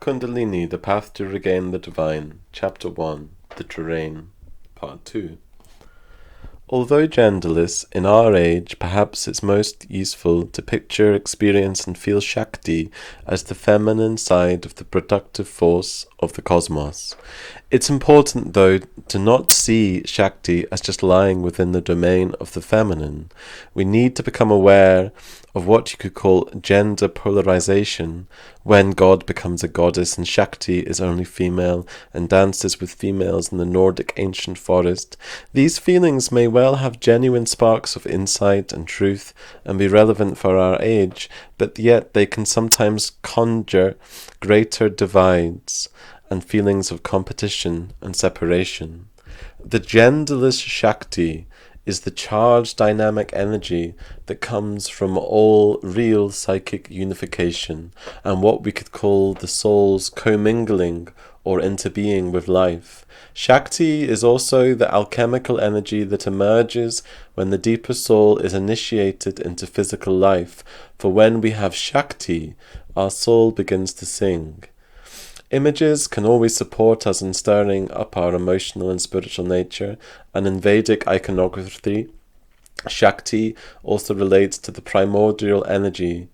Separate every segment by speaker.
Speaker 1: Kundalini, the Path to Regain the Divine, Chapter 1, The Terrain, Part 2. Although genderless, in our age, perhaps it's most useful to picture, experience, and feel Shakti as the feminine side of the productive force of the cosmos. It's important, though, to not see Shakti as just lying within the domain of the feminine. We need to become aware of what you could call gender polarization, when God becomes a goddess and Shakti is only female and dances with females in the Nordic ancient forest. These feelings may well have genuine sparks of insight and truth and be relevant for our age, but yet they can sometimes conjure greater divides and feelings of competition and separation. The genderless Shakti is the charged dynamic energy that comes from all real psychic unification and what we could call the soul's commingling or interbeing with life. Shakti is also the alchemical energy that emerges when the deeper soul is initiated into physical life, for when we have Shakti, our soul begins to sing. Images can always support us in stirring up our emotional and spiritual nature, and in Vedic iconography, Shakti also relates to the primordial energy,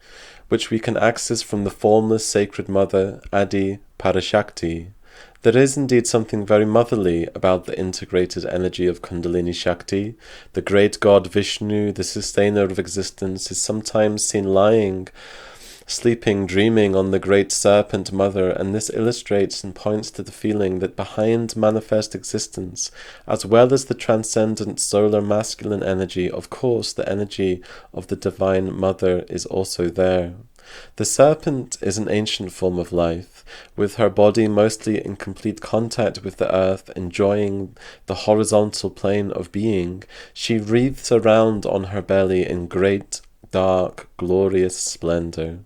Speaker 1: which we can access from the formless sacred mother, Adi Parashakti. There is indeed something very motherly about the integrated energy of Kundalini Shakti. The great god Vishnu, the sustainer of existence, is sometimes seen lying, sleeping, dreaming on the great serpent mother, and this illustrates and points to the feeling that behind manifest existence, as well as the transcendent solar masculine energy, of course the energy of the divine mother is also there. The serpent is an ancient form of life, with her body mostly in complete contact with the earth, enjoying the horizontal plane of being. She wreathes around on her belly in great, dark, glorious splendor.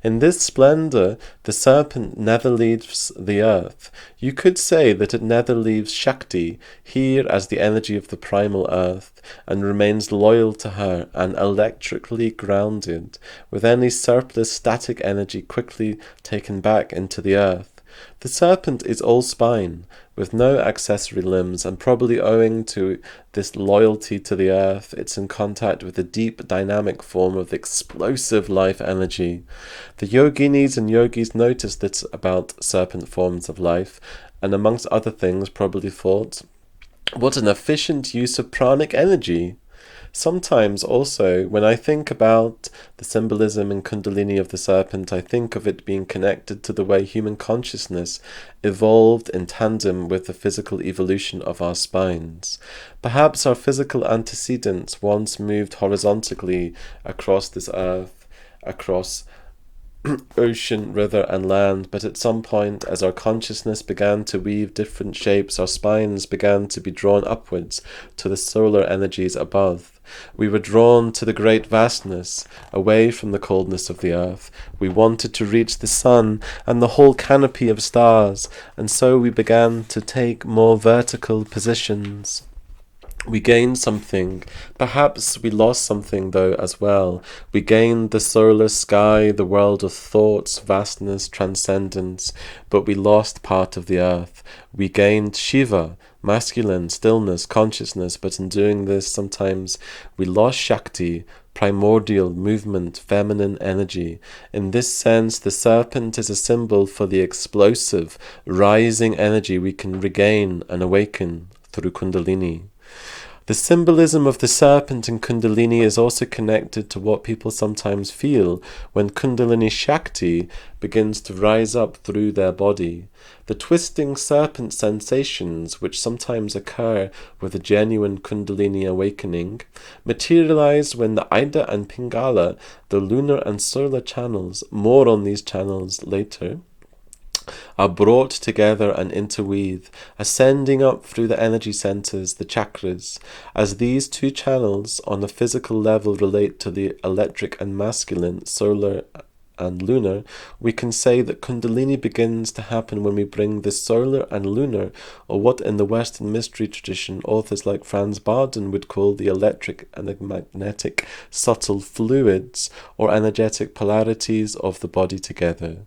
Speaker 1: In this splendor, the serpent never leaves the earth. You could say that it never leaves Shakti, here as the energy of the primal earth, and remains loyal to her and electrically grounded, with any surplus static energy quickly taken back into the earth. The serpent is all spine, with no accessory limbs, and probably owing to this loyalty to the earth, it's in contact with a deep dynamic form of explosive life energy. The yoginis and yogis noticed this about serpent forms of life, and amongst other things probably thought, what an efficient use of pranic energy! Sometimes also, when I think about the symbolism in Kundalini of the serpent, I think of it being connected to the way human consciousness evolved in tandem with the physical evolution of our spines. Perhaps our physical antecedents once moved horizontally across this earth, across ocean, river, and land, but at some point, as our consciousness began to weave different shapes, our spines began to be drawn upwards to the solar energies above. We were drawn to the great vastness, away from the coldness of the earth. We wanted to reach the sun and the whole canopy of stars, and so we began to take more vertical positions. We gained something. Perhaps we lost something, though, as well. We gained the solar sky, the world of thoughts, vastness, transcendence, but we lost part of the earth. We gained Shiva, masculine, stillness, consciousness, but in doing this, sometimes we lost Shakti, primordial movement, feminine energy. In this sense, the serpent is a symbol for the explosive, rising energy we can regain and awaken through Kundalini. The symbolism of the serpent in Kundalini is also connected to what people sometimes feel when Kundalini Shakti begins to rise up through their body. The twisting serpent sensations, which sometimes occur with a genuine Kundalini awakening, materialize when the Ida and Pingala, the lunar and solar channels, more on these channels later, are brought together and interweave, ascending up through the energy centers, the chakras. As these two channels on a physical level relate to the electric and masculine, solar and lunar, we can say that Kundalini begins to happen when we bring the solar and lunar, or what in the Western mystery tradition authors like Franz Barden would call the electric and the magnetic subtle fluids or energetic polarities of the body together.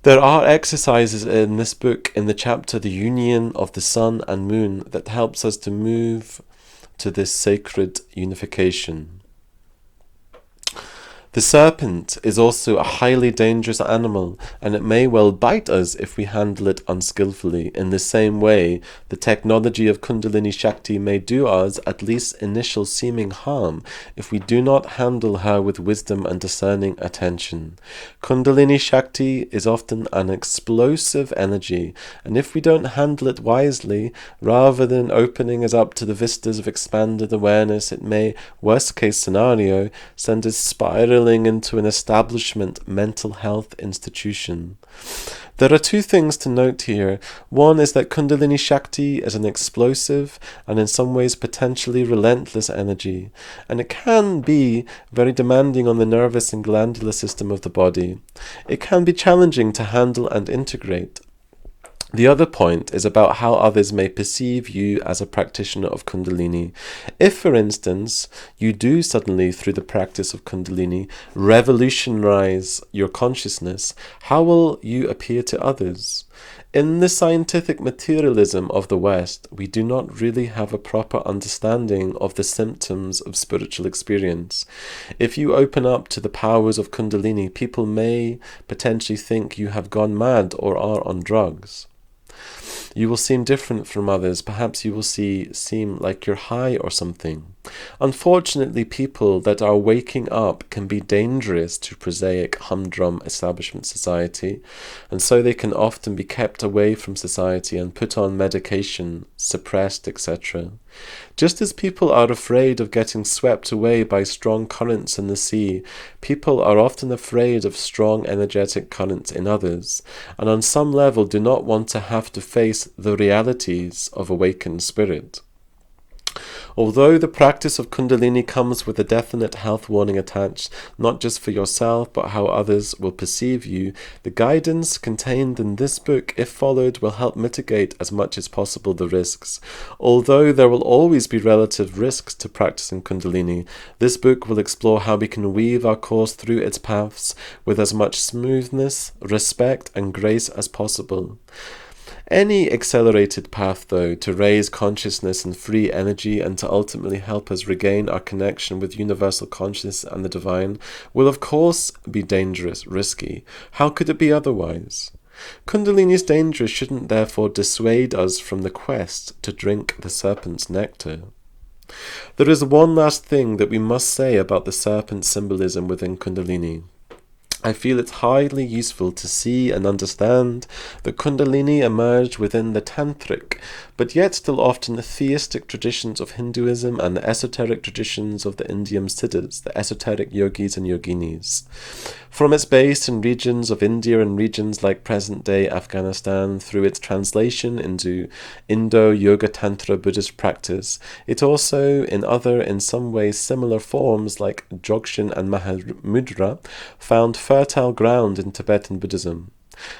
Speaker 1: There are exercises in this book, in the chapter The Union of the Sun and Moon, that helps us to move to this sacred unification. The serpent is also a highly dangerous animal, and it may well bite us if we handle it unskillfully. In the same way, the technology of Kundalini Shakti may do us at least initial seeming harm if we do not handle her with wisdom and discerning attention. Kundalini Shakti is often an explosive energy, and if we don't handle it wisely, rather than opening us up to the vistas of expanded awareness, it may, worst case scenario, send us spiraling into an establishment mental health institution. There are two things to note here. One is that Kundalini Shakti is an explosive and in some ways potentially relentless energy, and it can be very demanding on the nervous and glandular system of the body. It can be challenging to handle and integrate. The other point is about how others may perceive you as a practitioner of Kundalini. If, for instance, you do suddenly, through the practice of Kundalini, revolutionize your consciousness, how will you appear to others? In the scientific materialism of the West, we do not really have a proper understanding of the symptoms of spiritual experience. If you open up to the powers of Kundalini, people may potentially think you have gone mad or are on drugs. You will seem different from others. Perhaps you will seem like you're high or something. Unfortunately, people that are waking up can be dangerous to prosaic, humdrum establishment society, and so they can often be kept away from society and put on medication, suppressed, etc. Just as people are afraid of getting swept away by strong currents in the sea, people are often afraid of strong energetic currents in others, and on some level do not want to have to face the realities of awakened spirit. Although the practice of Kundalini comes with a definite health warning attached, not just for yourself, but how others will perceive you, the guidance contained in this book, if followed, will help mitigate as much as possible the risks. Although there will always be relative risks to practicing Kundalini, this book will explore how we can weave our course through its paths with as much smoothness, respect, and grace as possible. Any accelerated path, though, to raise consciousness and free energy and to ultimately help us regain our connection with universal consciousness and the divine, will of course be dangerous, risky. How could it be otherwise? Kundalini's dangers shouldn't therefore dissuade us from the quest to drink the serpent's nectar. There is one last thing that we must say about the serpent symbolism within Kundalini. I feel it's highly useful to see and understand that Kundalini emerged within the tantric, but yet still often the theistic traditions of Hinduism and the esoteric traditions of the Indian siddhas, the esoteric yogis and yoginis. From its base in regions of India and regions like present-day Afghanistan, through its translation into Indo-Yoga Tantra Buddhist practice, it also, in some ways similar forms like Dzogchen and Mahamudra, found fertile ground in Tibetan Buddhism.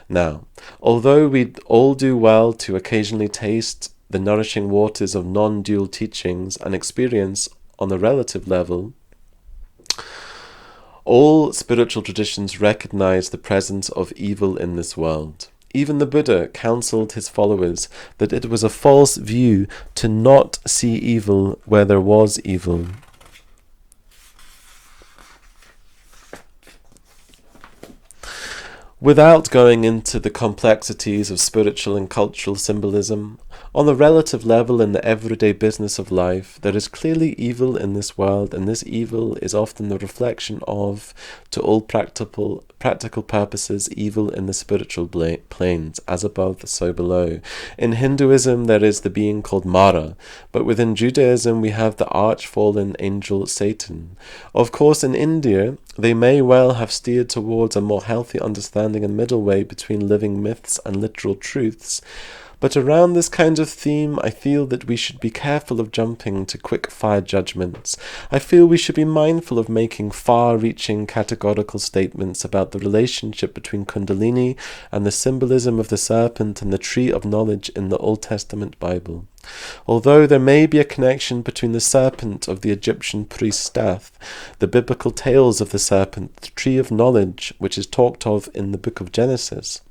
Speaker 1: Now, although we all do well to occasionally taste the nourishing waters of non-dual teachings and experience on a relative level, all spiritual traditions recognize the presence of evil in this world. Even the Buddha counseled his followers that it was a false view to not see evil where there was evil. Without going into the complexities of spiritual and cultural symbolism, on the relative level in the everyday business of life, there is clearly evil in this world, and this evil is often the reflection of, to all practical purposes, evil in the spiritual planes, as above, so below. In Hinduism, there is the being called Mara, but within Judaism, we have the arch-fallen angel Satan. Of course, in India, they may well have steered towards a more healthy understanding and middle way between living myths and literal truths. But around this kind of theme, I feel that we should be careful of jumping to quick-fire judgments. I feel we should be mindful of making far-reaching categorical statements about the relationship between Kundalini and the symbolism of the serpent and the tree of knowledge in the Old Testament Bible. Although there may be a connection between the serpent of the Egyptian priest Stath, the biblical tales of the serpent, the tree of knowledge, which is talked of in the book of Genesis,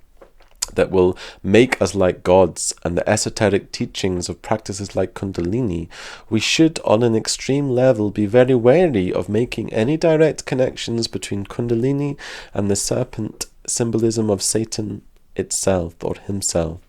Speaker 1: that will make us like gods, and the esoteric teachings of practices like Kundalini, we should, on an extreme level, be very wary of making any direct connections between Kundalini and the serpent symbolism of Satan itself or himself.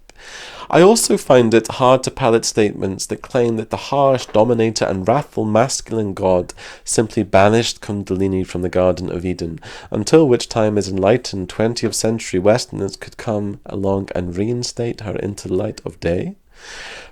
Speaker 1: I also find it hard to palate statements that claim that the harsh dominator and wrathful masculine god simply banished Kundalini from the Garden of Eden, until which time as enlightened 20th century Westerners could come along and reinstate her into the light of day.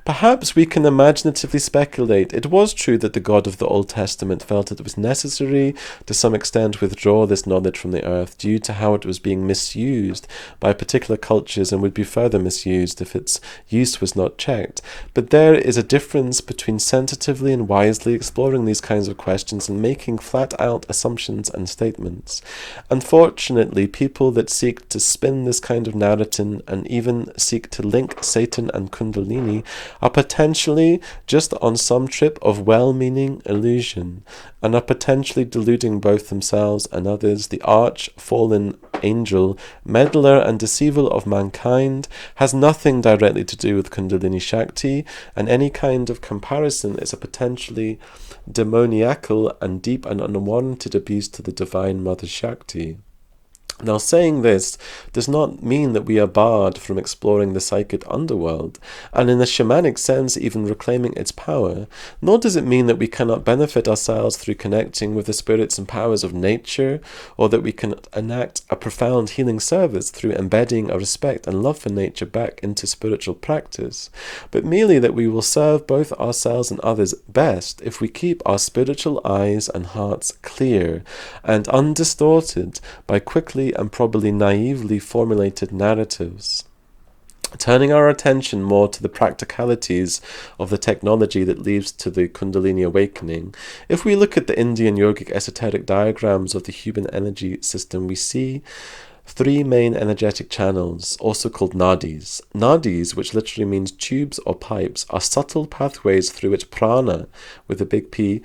Speaker 1: Perhaps we can imaginatively speculate it was true that the God of the Old Testament felt it was necessary to some extent withdraw this knowledge from the earth due to how it was being misused by particular cultures and would be further misused if its use was not checked. But there is a difference between sensitively and wisely exploring these kinds of questions and making flat-out assumptions and statements. Unfortunately, people that seek to spin this kind of narrative and even seek to link Satan and Kundalini are potentially just on some trip of well-meaning illusion, and are potentially deluding both themselves and others. The arch-fallen angel, meddler and deceiver of mankind, has nothing directly to do with Kundalini Shakti, and any kind of comparison is a potentially demoniacal and deep and unwarranted abuse to the Divine Mother Shakti. Now, saying this does not mean that we are barred from exploring the psychic underworld, and in a shamanic sense even reclaiming its power, nor does it mean that we cannot benefit ourselves through connecting with the spirits and powers of nature, or that we can enact a profound healing service through embedding a respect and love for nature back into spiritual practice, but merely that we will serve both ourselves and others best if we keep our spiritual eyes and hearts clear and undistorted by quickly and probably naively formulated narratives. Turning our attention more to the practicalities of the technology that leads to the Kundalini awakening, if we look at the Indian yogic esoteric diagrams of the human energy system, we see three main energetic channels, also called nadis. Nadis, which literally means tubes or pipes, are subtle pathways through which prana, with a big P,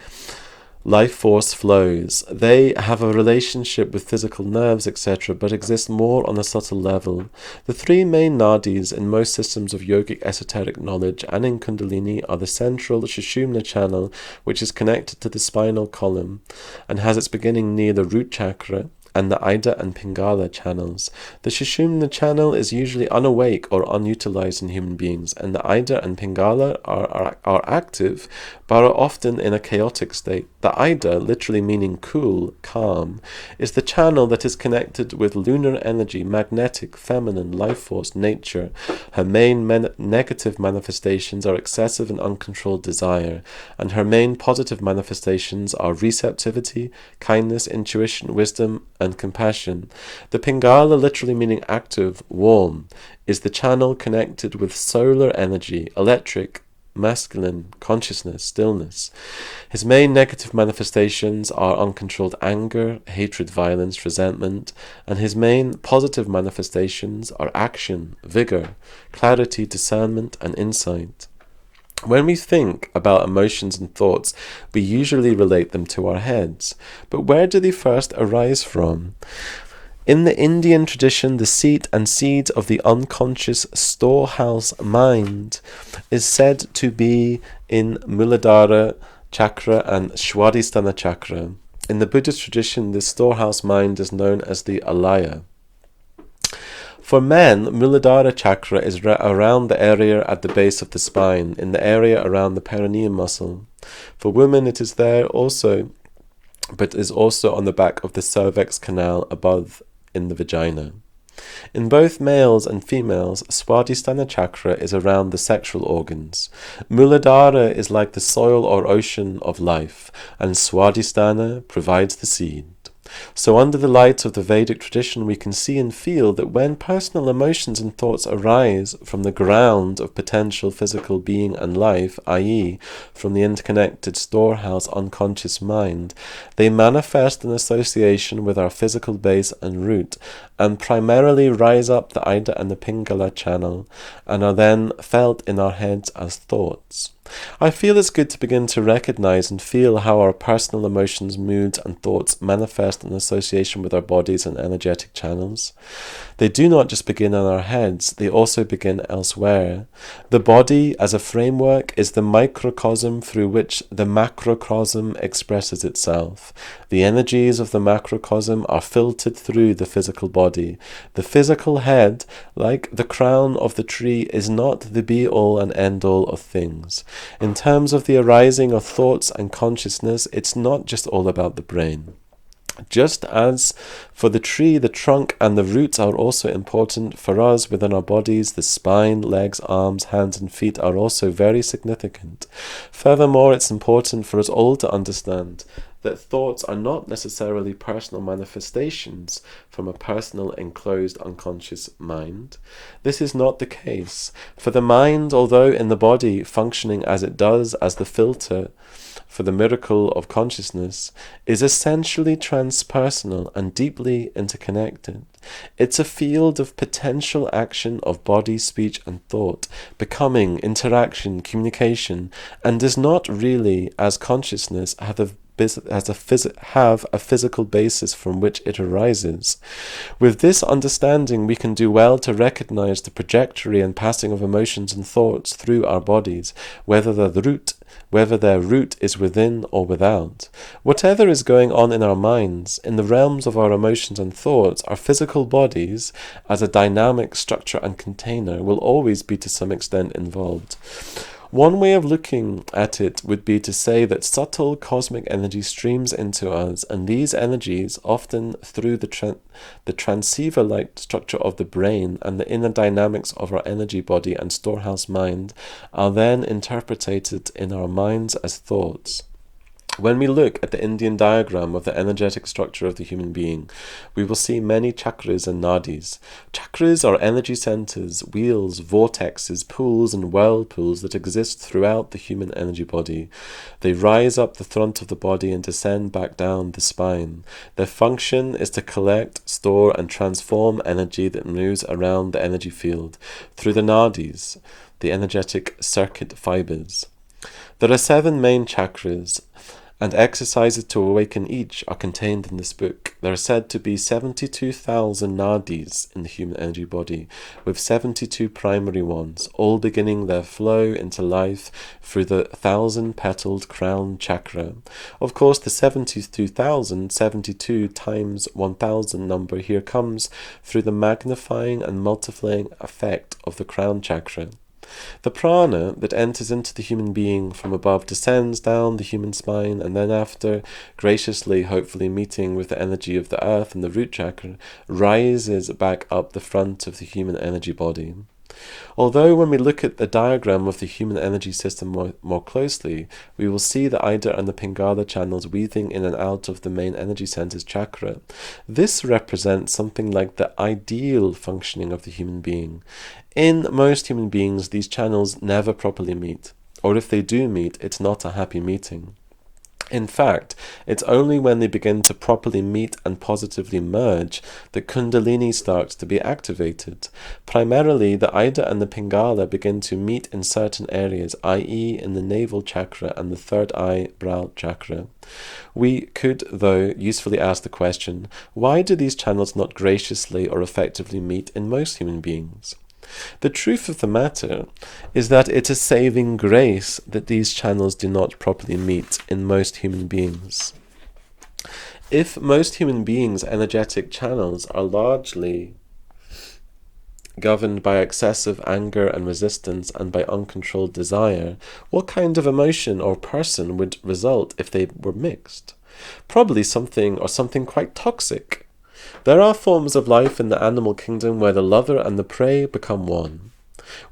Speaker 1: life force flows. They have a relationship with physical nerves, etc., but exist more on a subtle level. The three main nadis in most systems of yogic esoteric knowledge and in Kundalini are the central Sushumna channel, which is connected to the spinal column and has its beginning near the root chakra, and the Ida and Pingala channels. The Sushumna channel is usually unawake or unutilized in human beings, and the Ida and Pingala are active, but are often in a chaotic state. The Ida, literally meaning cool, calm, is the channel that is connected with lunar energy, magnetic, feminine, life force, nature. Her main negative manifestations are excessive and uncontrolled desire, and her main positive manifestations are receptivity, kindness, intuition, wisdom, and compassion. The Pingala, literally meaning active, warm, is the channel connected with solar energy, electric, masculine, consciousness, stillness. His main negative manifestations are uncontrolled anger, hatred, violence, resentment, and his main positive manifestations are action, vigor, clarity, discernment, and insight. When we think about emotions and thoughts, we usually relate them to our heads. But where do they first arise from? In the Indian tradition, the seat and seeds of the unconscious storehouse mind is said to be in Muladhara chakra and Swadhisthana chakra. In the Buddhist tradition, this storehouse mind is known as the alaya. For men, Muladhara chakra is around the area at the base of the spine, in the area around the perineum muscle. For women, it is there also, but is also on the back of the cervix canal above in the vagina. In both males and females, Swadhisthana chakra is around the sexual organs. Muladhara is like the soil or ocean of life, and Swadhisthana provides the seed. So under the light of the Vedic tradition, we can see and feel that when personal emotions and thoughts arise from the ground of potential physical being and life, i.e., from the interconnected storehouse unconscious mind, they manifest in association with our physical base and root, and primarily rise up the Ida and the Pingala channel, and are then felt in our heads as thoughts. I feel it's good to begin to recognize and feel how our personal emotions, moods, and thoughts manifest in association with our bodies and energetic channels. They do not just begin in our heads, they also begin elsewhere. The body, as a framework, is the microcosm through which the macrocosm expresses itself. The energies of the macrocosm are filtered through the physical body. The physical head, like the crown of the tree, is not the be-all and end-all of things. In terms of the arising of thoughts and consciousness, it's not just all about the brain. Just as for the tree, the trunk and the roots are also important, for us within our bodies, the spine, legs, arms, hands and feet are also very significant. Furthermore, it's important for us all to understand that thoughts are not necessarily personal manifestations from a personal enclosed unconscious mind. This is not the case, for the mind, although in the body functioning as it does as the filter for the miracle of consciousness, is essentially transpersonal and deeply interconnected. It's a field of potential action of body, speech and thought, becoming, interaction, communication, and does not really, as consciousness, have a physical basis from which it arises. With this understanding, we can do well to recognize the trajectory and passing of emotions and thoughts through our bodies, whether their root is within or without. Whatever is going on in our minds, in the realms of our emotions and thoughts, our physical bodies, as a dynamic structure and container, will always be to some extent involved. One way of looking at it would be to say that subtle cosmic energy streams into us, and these energies, often through the transceiver-like structure of the brain and the inner dynamics of our energy body and storehouse mind, are then interpreted in our minds as thoughts. When we look at the Indian diagram of the energetic structure of the human being, we will see many chakras and nadis. Chakras are energy centers, wheels, vortexes, pools, and whirlpools that exist throughout the human energy body. They rise up the front of the body and descend back down the spine. Their function is to collect, store, and transform energy that moves around the energy field through the nadis, the energetic circuit fibers. There are 7 main chakras, and exercises to awaken each are contained in this book. There are said to be 72,000 nadis in the human energy body, with 72 primary ones, all beginning their flow into life through the 1,000-petaled crown chakra. Of course, the 72,000, 72 times 1,000 number here comes through the magnifying and multiplying effect of the crown chakra. The prana that enters into the human being from above descends down the human spine, and then after graciously, hopefully meeting with the energy of the earth and the root chakra, rises back up the front of the human energy body. Although when we look at the diagram of the human energy system more closely, we will see the Ida and the Pingala channels weaving in and out of the main energy center's chakra. This represents something like the ideal functioning of the human being. In most human beings, these channels never properly meet, or if they do meet, it's not a happy meeting. In fact, it's only when they begin to properly meet and positively merge that Kundalini starts to be activated. Primarily, the Ida and the Pingala begin to meet in certain areas, i.e. in the navel chakra and the third eye brow chakra. We could, though, usefully ask the question, why do these channels not graciously or effectively meet in most human beings? The truth of the matter is that it's a saving grace that these channels do not properly meet in most human beings. If most human beings' energetic channels are largely governed by excessive anger and resistance and by uncontrolled desire, what kind of emotion or person would result if they were mixed? Probably something quite toxic. There are forms of life in the animal kingdom where the lover and the prey become one,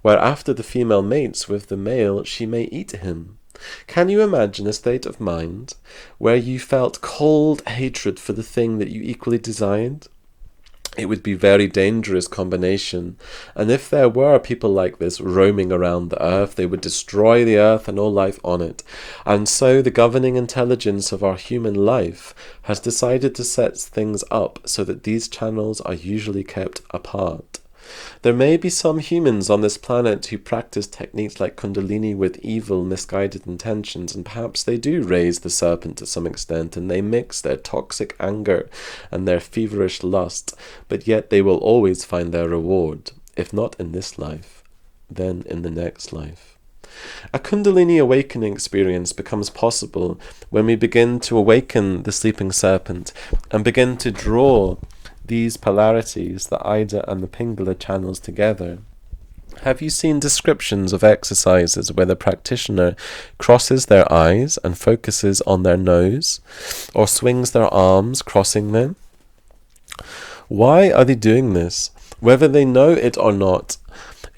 Speaker 1: where after the female mates with the male, she may eat him. Can you imagine a state of mind where you felt cold hatred for the thing that you equally desired? It would be a very dangerous combination, and if there were people like this roaming around the earth, they would destroy the earth and all life on it. And so the governing intelligence of our human life has decided to set things up so that these channels are usually kept apart. There may be some humans on this planet who practice techniques like Kundalini with evil, misguided intentions, and perhaps they do raise the serpent to some extent, and they mix their toxic anger and their feverish lust, but yet they will always find their reward, if not in this life, then in the next life. A Kundalini awakening experience becomes possible when we begin to awaken the sleeping serpent and begin to draw these polarities, the Ida and the Pingala channels, together. Have you seen descriptions of exercises where the practitioner crosses their eyes and focuses on their nose, or swings their arms crossing them? Why are they doing this? Whether they know it or not,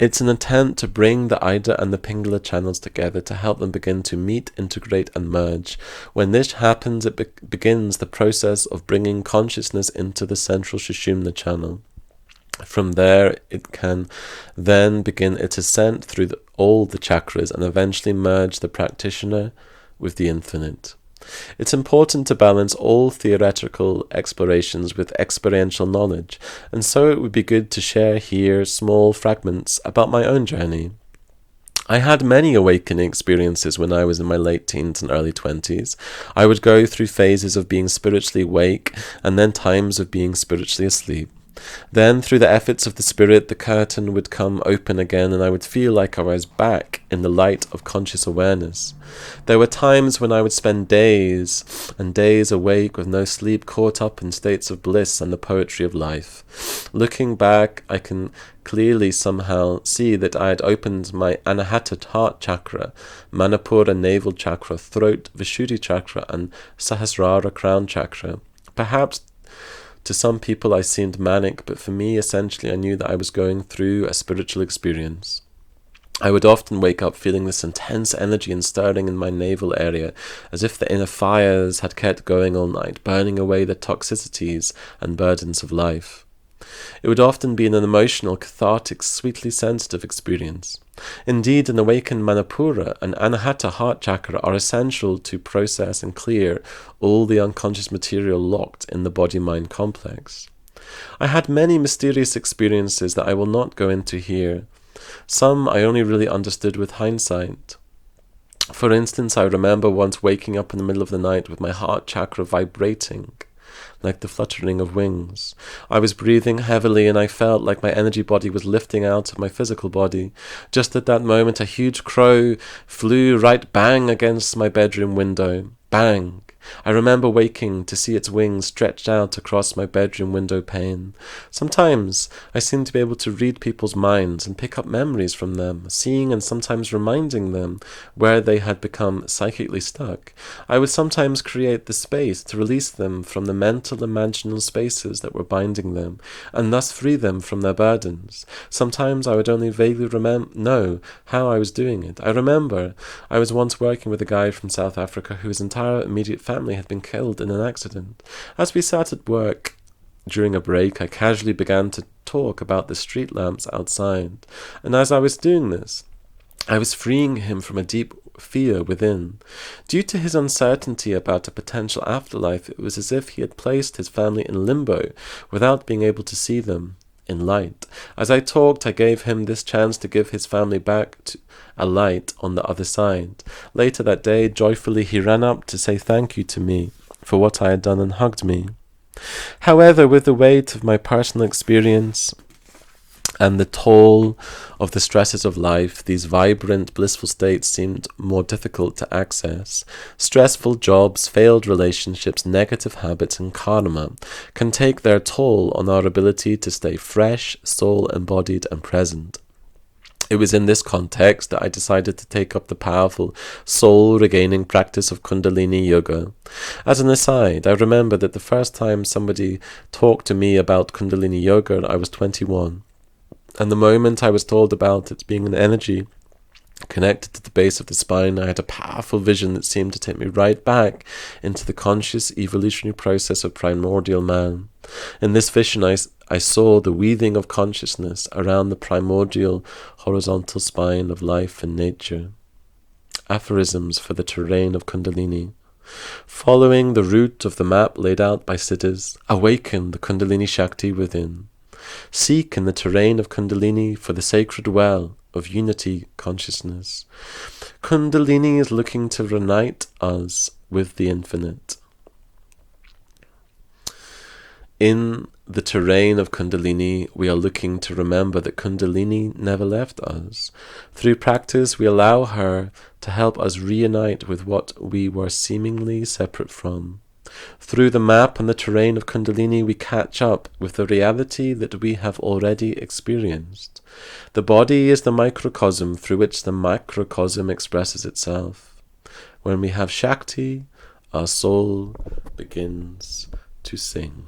Speaker 1: it's an attempt to bring the Ida and the Pingala channels together to help them begin to meet, integrate, and merge. When this happens, it begins the process of bringing consciousness into the central Sushumna channel. From there, it can then begin its ascent through all the chakras and eventually merge the practitioner with the infinite. It's important to balance all theoretical explorations with experiential knowledge, and so it would be good to share here small fragments about my own journey. I had many awakening experiences when I was in my late teens and early 20s. I would go through phases of being spiritually awake and then times of being spiritually asleep. Then, through the efforts of the Spirit, the curtain would come open again, and I would feel like I was back in the light of conscious awareness. There were times when I would spend days and days awake with no sleep, caught up in states of bliss and the poetry of life. Looking back, I can clearly somehow see that I had opened my Anahata heart chakra, Manipura navel chakra, throat, Vishuddhi chakra, and Sahasrara crown chakra. Perhaps to some people I seemed manic, but for me, essentially, I knew that I was going through a spiritual experience. I would often wake up feeling this intense energy and stirring in my navel area, as if the inner fires had kept going all night, burning away the toxicities and burdens of life. It would often be an emotional, cathartic, sweetly sensitive experience. Indeed, an awakened Manipura and Anahata heart chakra are essential to process and clear all the unconscious material locked in the body-mind complex. I had many mysterious experiences that I will not go into here. Some I only really understood with hindsight. For instance, I remember once waking up in the middle of the night with my heart chakra vibrating like the fluttering of wings. I was breathing heavily and I felt like my energy body was lifting out of my physical body. Just at that moment, a huge crow flew right bang against my bedroom window. Bang! I remember waking to see its wings stretched out across my bedroom window pane. Sometimes I seemed to be able to read people's minds and pick up memories from them, seeing and sometimes reminding them where they had become psychically stuck. I would sometimes create the space to release them from the mental imaginal spaces that were binding them, and thus free them from their burdens. Sometimes I would only vaguely know how I was doing it. I remember I was once working with a guy from South Africa whose entire immediate family had been killed in an accident. As we sat at work during a break, I casually began to talk about the street lamps outside, and as I was doing this, I was freeing him from a deep fear within. Due to his uncertainty about a potential afterlife, it was as if he had placed his family in limbo without being able to see them in light. As I talked, I gave him this chance to give his family back to a light on the other side. Later that day, joyfully, he ran up to say thank you to me for what I had done and hugged me. However, with the weight of my personal experience and the toll of the stresses of life, these vibrant, blissful states seemed more difficult to access. Stressful jobs, failed relationships, negative habits, and karma can take their toll on our ability to stay fresh, soul-embodied, and present. It was in this context that I decided to take up the powerful soul-regaining practice of Kundalini Yoga. As an aside, I remember that the first time somebody talked to me about Kundalini Yoga, I was 21. And the moment I was told about it being an energy connected to the base of the spine, I had a powerful vision that seemed to take me right back into the conscious evolutionary process of primordial man. In this vision, I saw the weaving of consciousness around the primordial horizontal spine of life and nature. Aphorisms for the terrain of Kundalini. Following the route of the map laid out by siddhas, awaken the Kundalini Shakti within. Seek in the terrain of Kundalini for the sacred well of unity consciousness. Kundalini is looking to reunite us with the infinite. In the terrain of Kundalini, we are looking to remember that Kundalini never left us. Through practice, we allow her to help us reunite with what we were seemingly separate from. Through the map and the terrain of Kundalini, we catch up with the reality that we have already experienced. The body is the microcosm through which the macrocosm expresses itself. When we have Shakti, our soul begins to sing.